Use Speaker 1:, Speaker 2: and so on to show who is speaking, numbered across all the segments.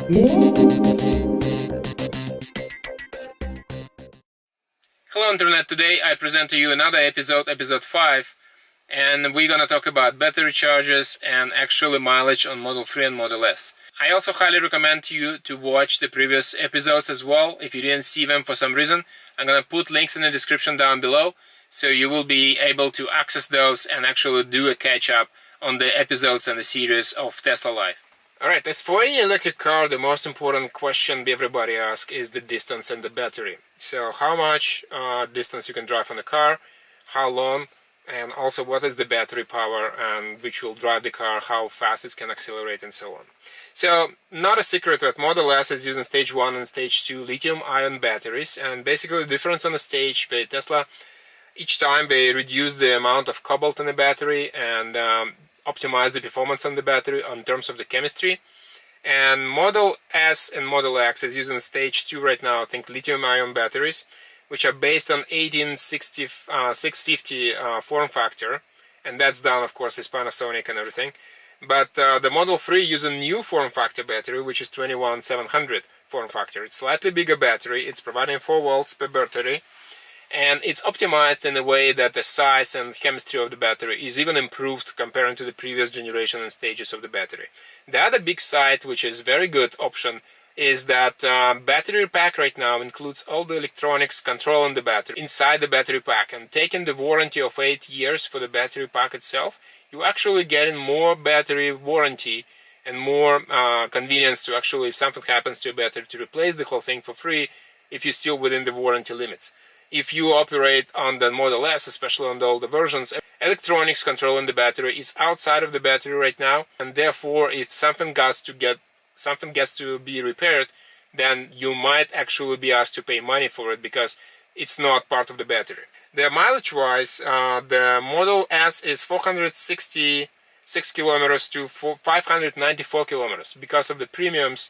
Speaker 1: Hello Internet, today I present to you another episode 5, and we're gonna talk about battery charges and actually mileage on Model 3 and Model S. I also highly recommend you to watch the previous episodes as well. If you didn't see them for some reason, I'm gonna put links in the description down below, so you will be able to access those and actually do a catch-up on the episodes and the series of Tesla Life. Alright, as for any electric car, the most important question everybody asks is the distance and the battery. So how much distance you can drive on the car, how long, and also what is the battery power and which will drive the car, how fast it can accelerate, and so on. So, not a secret that Model S is using stage 1 and stage 2 lithium-ion batteries, and basically the difference on the stage with Tesla, each time they reduce the amount of cobalt in the battery and optimize the performance on the battery in terms of the chemistry. And Model S and Model X is using stage 2 right now, I think, lithium-ion batteries, which are based on 650 form factor, and that's done, of course, with Panasonic and everything. But the Model 3 uses a new form factor battery, which is 21700 form factor. It's slightly bigger battery, it's providing 4 volts per battery, and it's optimized in a way that the size and chemistry of the battery is even improved comparing to the previous generation and stages of the battery. The other big side, which is very good option, is that battery pack right now includes all the electronics controlling the battery inside the battery pack, and taking the warranty of 8 years for the battery pack itself, you actually getting more battery warranty and more convenience to actually, if something happens to your battery, to replace the whole thing for free if you're still within the warranty limits. If you operate on the Model S, especially on the older versions, electronics controlling the battery is outside of the battery right now, and therefore if something gets to be repaired, then you might actually be asked to pay money for it because it's not part of the battery. The mileage wise, the Model S is 466 kilometers to 594 kilometers. Because of the premiums,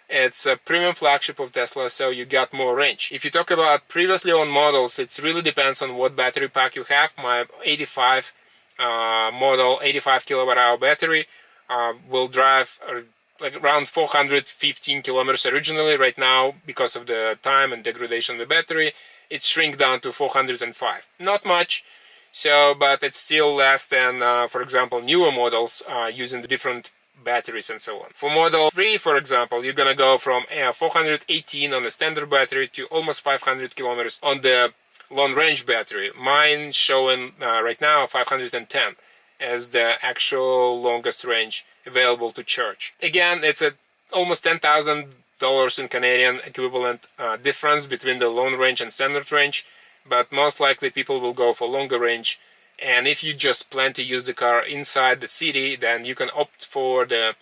Speaker 1: it's a premium flagship of Tesla, so you got more range. If you talk about previously owned models, it really depends on what battery pack you have. My 85 model 85 kilowatt hour battery will drive like around 415 kilometers originally. Right now, because of the time and degradation of the battery, it's shrink down to 405. Not much, so but it's still less than, for example, newer models using the different batteries and so on. For Model 3, for example, you're gonna go from 418 on the standard battery to almost 500 kilometers on the long range battery. Mine showing right now 510 as the actual longest range available to charge. Again, it's a almost $10,000 in Canadian equivalent difference between the long range and standard range, but most likely people will go for longer range. And if you just plan to use the car inside the city, then you can opt for the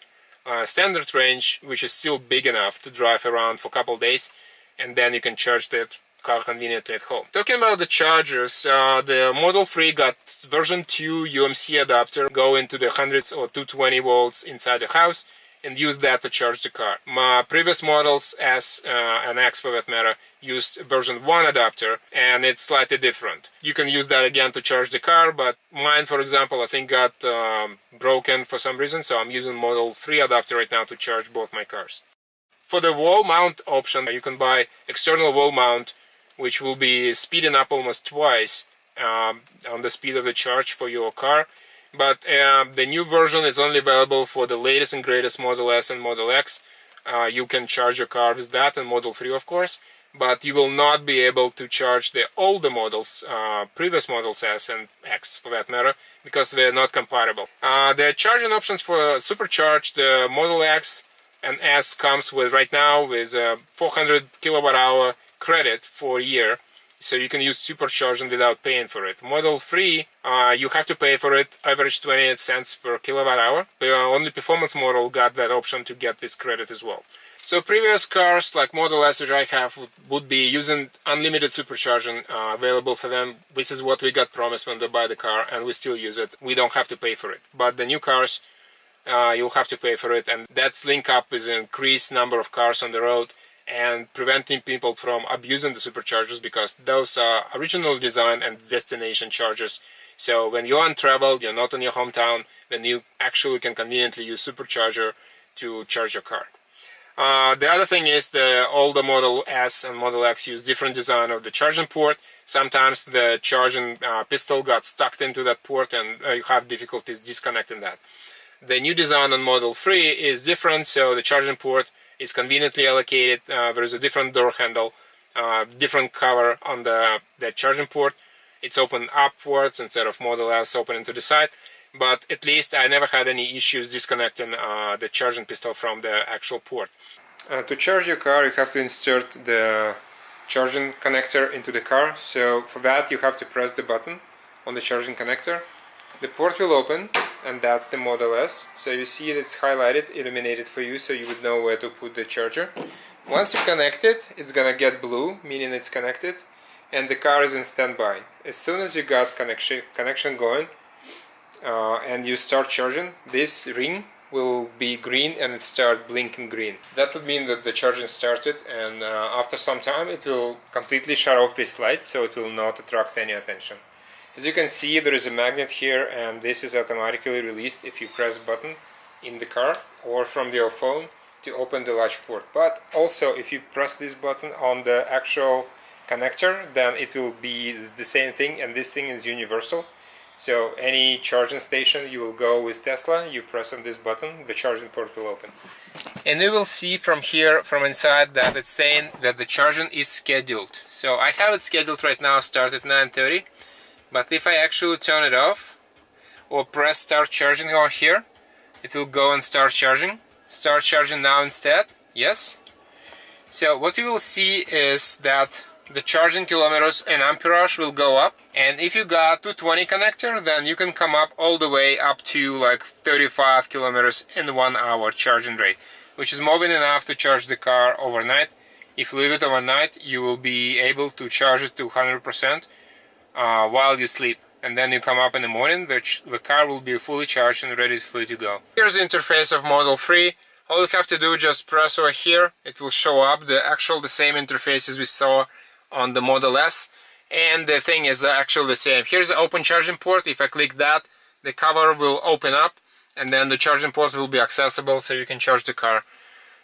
Speaker 1: standard range, which is still big enough to drive around for a couple days, and then you can charge that car conveniently at home. Talking about the chargers, the Model 3 got version 2 UMC adapter, go into the hundreds or 220 volts inside the house, and use that to charge the car. My previous models, S and X for that matter, used version 1 adapter, and it's slightly different. You can use that again to charge the car, but mine, for example, I think got broken for some reason, so I'm using Model 3 adapter right now to charge both my cars. For the wall mount option, you can buy external wall mount, which will be speeding up almost twice on the speed of the charge for your car. But the new version is only available for the latest and greatest Model S and Model X. You can charge your car with that, and Model 3 of course, but you will not be able to charge the older models, previous Models S and X for that matter, because they're not compatible. The charging options for Supercharge, the Model X and S comes with right now with a 400 kilowatt hour credit for a year. So you can use supercharging without paying for it. Model 3, you have to pay for it, average 28 cents per kilowatt hour. The only performance model got that option to get this credit as well. So previous cars like Model S, which I have, would be using unlimited supercharging available for them. This is what we got promised when they buy the car, and we still use it. We don't have to pay for it. But the new cars, you'll have to pay for it, and that's linked up with an increased number of cars on the road and preventing people from abusing the superchargers, because those are original design and destination chargers. So when you're on travel, you're not in your hometown, then you actually can conveniently use supercharger to charge your car. The other thing is all the Model S and Model X use different design of the charging port. Sometimes the charging pistol got stuck into that port and you have difficulties disconnecting that. The new design on Model 3 is different, so the charging port is conveniently allocated. There is a different door handle, different cover on the charging port. It's open upwards instead of Model S opening to the side. But at least I never had any issues disconnecting the charging pistol from the actual port. To charge your car, you have to insert the charging connector into the car. So for that you have to press the button on the charging connector. The port will open, and that's the Model S. So you see it's highlighted, illuminated for you, so you would know where to put the charger. Once you connect it, it's gonna get blue, meaning it's connected, and the car is in standby. As soon as you got connection going, and you start charging, this ring will be green and it start blinking green. That would mean that the charging started, and after some time it will completely shut off this light, so it will not attract any attention. As you can see, there is a magnet here, and this is automatically released if you press button in the car or from your phone to open the latch port. But also if you press this button on the actual connector, then it will be the same thing, and this thing is universal. So any charging station you will go with Tesla, you press on this button, the charging port will open. And you will see from here, from inside, that it's saying that the charging is scheduled. So I have it scheduled right now, start at 9:30. But if I actually turn it off or press start charging over here, it will go and start charging. Start charging now instead. Yes. So what you will see is that the charging kilometers and amperage will go up, and if you got 220 connector, then you can come up all the way up to like 35 kilometers in 1 hour charging rate, which is more than enough to charge the car overnight. If you leave it overnight, you will be able to charge it to 100% while you sleep, and then you come up in the morning, the car will be fully charged and ready for you to go. Here's the interface of Model 3. All you have to do is just press over here, it will show up the same interface as we saw on the Model S, and the thing is actually the same. Here's the open charging port. If I click that, the cover will open up, and then the charging port will be accessible so you can charge the car.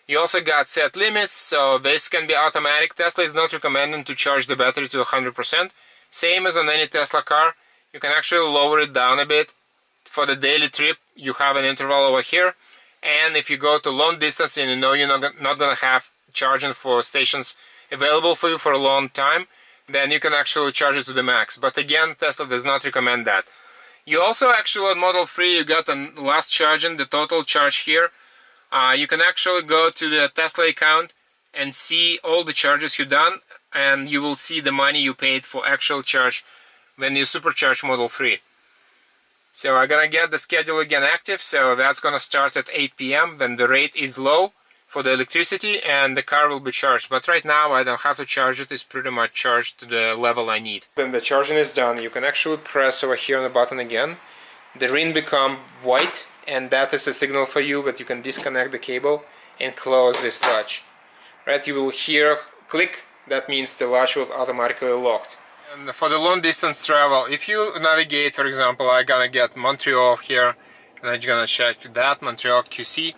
Speaker 1: You also got set limits, so this can be automatic. Tesla is not recommending to charge the battery to 100%. Same as on any Tesla car, you can actually lower it down a bit. For the daily trip, you have an interval over here, and if you go to long distance and you know you're not gonna have charging for stations available for you for a long time, then you can actually charge it to the max. But again, Tesla does not recommend that. You also actually on Model 3, you got the last charging, the total charge here. You can actually go to the Tesla account and see all the charges you've done, and you will see the money you paid for actual charge when you supercharge Model 3. So I'm gonna get the schedule again active, so that's gonna start at 8 p.m. when the rate is low for the electricity and the car will be charged. But right now I don't have to charge it, it's pretty much charged to the level I need. When the charging is done, you can actually press over here on the button again. The ring become white, and that is a signal for you that you can disconnect the cable and close this latch. Right, you will hear click, that means the latch will automatically locked. And for the long distance travel, if you navigate, for example, I'm gonna get Montreal here, and I'm gonna check that, Montreal QC.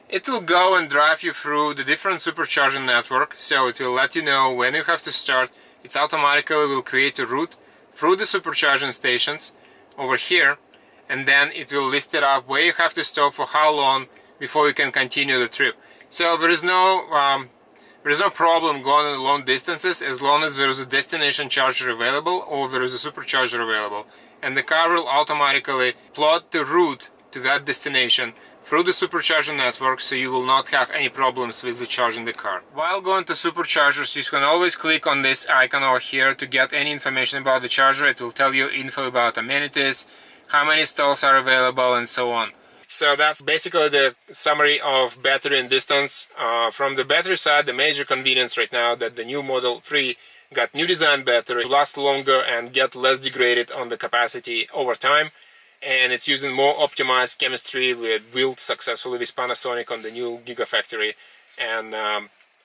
Speaker 1: It will go and drive you through the different supercharging network, so it will let you know when you have to start. It automatically will create a route through the supercharging stations over here, and then it will list it up where you have to stop for how long before you can continue the trip. So there is no problem going on long distances as long as there is a destination charger available or there is a supercharger available, and the car will automatically plot the route to that destination through the supercharging network, so you will not have any problems with the charging the car. While going to superchargers, you can always click on this icon over here to get any information about the charger. It will tell you info about amenities, how many stalls are available, and so on. So that's basically the summary of battery and distance. From the battery side, the major convenience right now that the new Model 3 got new design battery, last longer and get less degraded on the capacity over time. And it's using more optimized chemistry built successfully with Panasonic on the new Gigafactory. And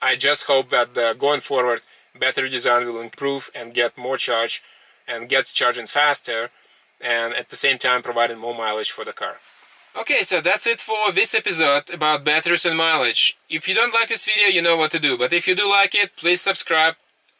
Speaker 1: I just hope that going forward, battery design will improve and get more charge and gets charging faster, and at the same time providing more mileage for the car. Okay, so that's it for this episode about batteries and mileage. If you don't like this video, you know what to do. But if you do like it, please subscribe,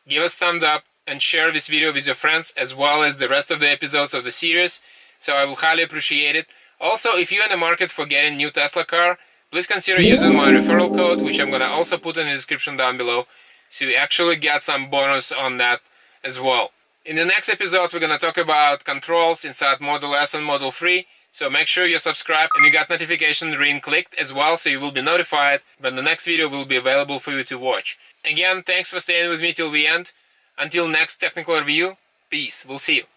Speaker 1: give us a thumbs up, and share this video with your friends, as well as the rest of the episodes of the series. So I will highly appreciate it. Also, if you're in the market for getting a new Tesla car, please consider using my referral code, which I'm going to also put in the description down below, so you actually get some bonus on that as well. In the next episode, we're going to talk about controls inside Model S and Model 3. So make sure you're subscribed and you got notification ring clicked as well, so you will be notified when the next video will be available for you to watch. Again, thanks for staying with me till the end. Until next technical review, peace. We'll see you.